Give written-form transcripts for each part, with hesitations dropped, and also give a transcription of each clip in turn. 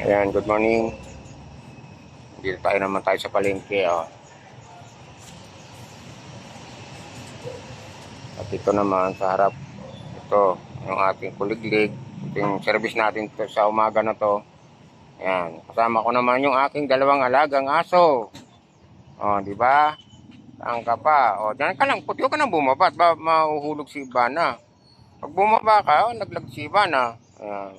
Ayan, good morning. Dito tayo naman tayo sa palengke. At ito naman sa harap, ito yung ating kuliglig. Ito yung service natin to sa umaga na to. Ayan, kasama ko naman yung aking dalawang alagang aso. Di ba? Saan ka pa? Diyan ka lang, puti ka nang bumaba. Ba, mahuhulog si Ivana. Pag bumaba ka, naglag si Ivana. Ayan.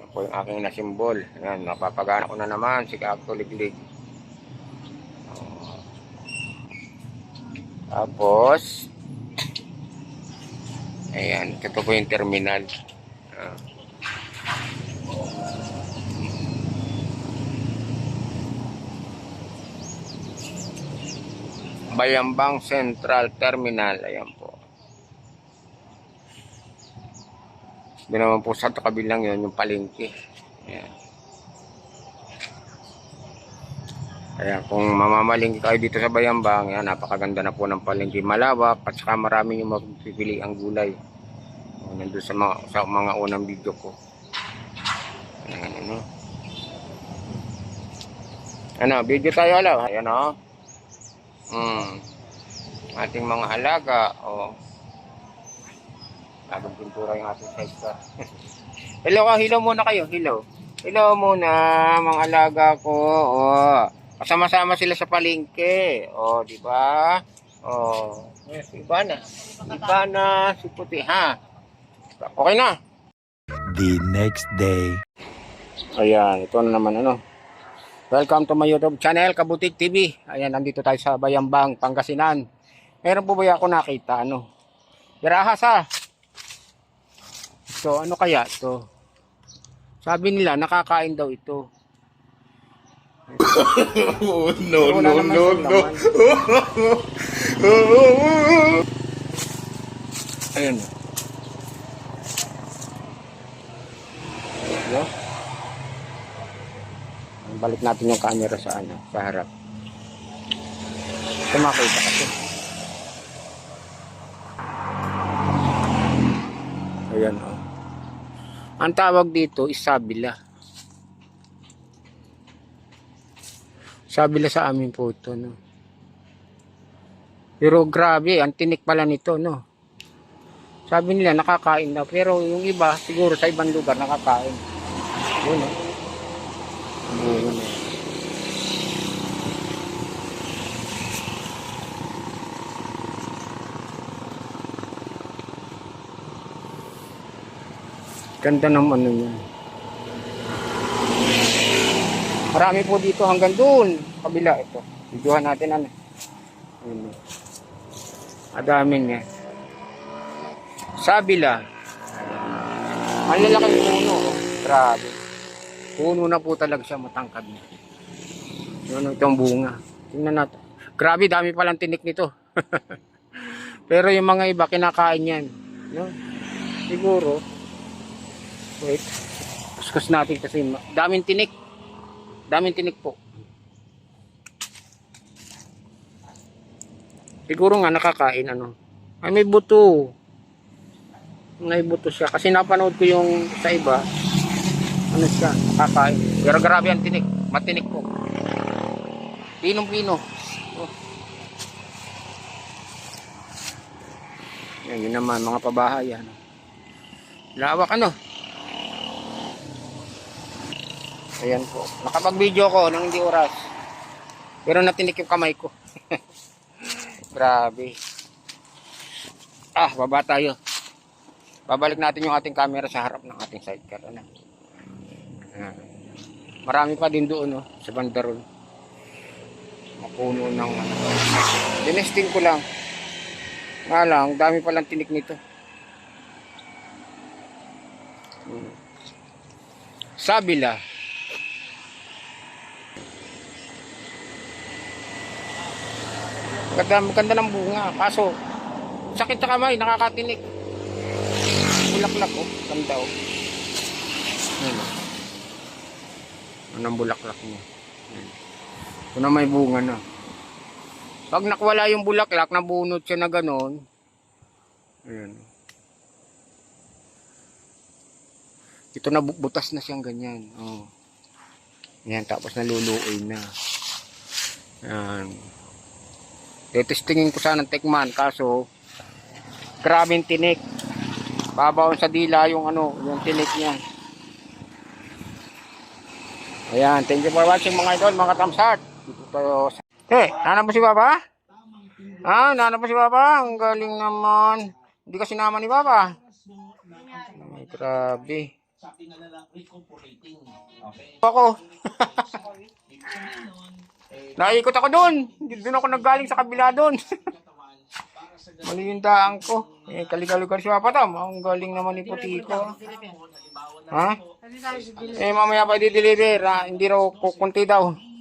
Yan po yung aking nasimbol. Ayan, napapagana ko na naman si Kakuliglig. Tapos, ayan, ito po yung terminal. Bayambang Central Terminal. Ayan po. Doon naman po sa kabilang yun, yung palengke. Ayan. Kaya kung mamamalingki kayo dito sa Bayambang, yan, napakaganda na po ng palengke. Malawak at saka marami yung mapipili ang gulay. Nandun sa mga unang video ko. Ayan, video tayo alaw. Ayan ating mga alaga. Bagong pintura yung ating size. Hello muna kayo. Hello muna mga alaga ko. Kasama-sama sila sa palengke. Di ba? Si Ivana, si Puti, ha? Okay na. The next day. Ayan, ito na naman Welcome to my YouTube channel, Kabutik TV. Ayan, nandito tayo sa Bayambang, Pangasinan. Meron po ba ako nakita, Pirahas, ha? So, ano kaya ito? Sabi nila, nakakain daw ito. No. Ayan. Balik natin yung camera sa harap. Makita kasi. Ayan, Ang tawag dito is sabila. Sabila sa amin po ito, Pero grabe, ang tinik pala nito, Sabi nila nakakain na, pero yung iba siguro sa ibang lugar nakakain. Yun, Ganda naman yun. Marami po dito hanggang doon. Kabila ito. Videohan natin Madami niya. Sabila. Ang lalaking puno. Grabe. Puno na po talaga siya, matangkad na. Yun, itong bunga. Tingnan natin. Grabe, dami palang tinik nito. Pero yung mga iba, kinakain yan. Siguro. Wait. Kuskus natin kasi daming tinik. Daming tinik po. Siguro nga nakakain, Ay, may buto. May buto siya. Kasi napanood ko yung sa iba. Siya, nakakain. Pero grabe ang tinik. Matinik po. Pinong-pino. Yan naman, mga pabahay. Lawak, Ayan po. Nakapag-video ko nang hindi oras. Pero natinik yung kamay ko. Grabe. Baba tayo. Babalik natin yung ating camera sa harap ng ating sidecar. Marami pa din doon, sa bandaron. Mapuno ng dinesting ko lang. Nga lang, dami palang tinik nito. Sabila. Ganda ng bunga. Kaso, sakit sa kamay, nakakatinik. Bulaklak, ganda, Anong bulaklak niya? Ito na may bunga na. Pag nakwala yung bulaklak, nabunot siya na gano'n. Ayan. Ito na butas na siyang ganyan. Oh. Yan, tapos naluluoy na. Yan. Testingin ko sana ng tikman, kaso grabing tinik. Babaon sa dila yung yung tinik niya. Ayan, thank you for watching mga idol, mga thumbs up. Dito tayo. Nanap mo si Papa? Nanap mo si Papa? Ang galing naman. Hindi ka sinama ni Papa. Ay, grabe. Ako. Naikot ako doon. Doon ako naggaling sa kabila doon. Mali yung daan ko. Kaligalugan si Papa Tam. Ang galing naman ni Putiko. Ha? Mamaya pa i-deliver. Hindi raw kukunti daw.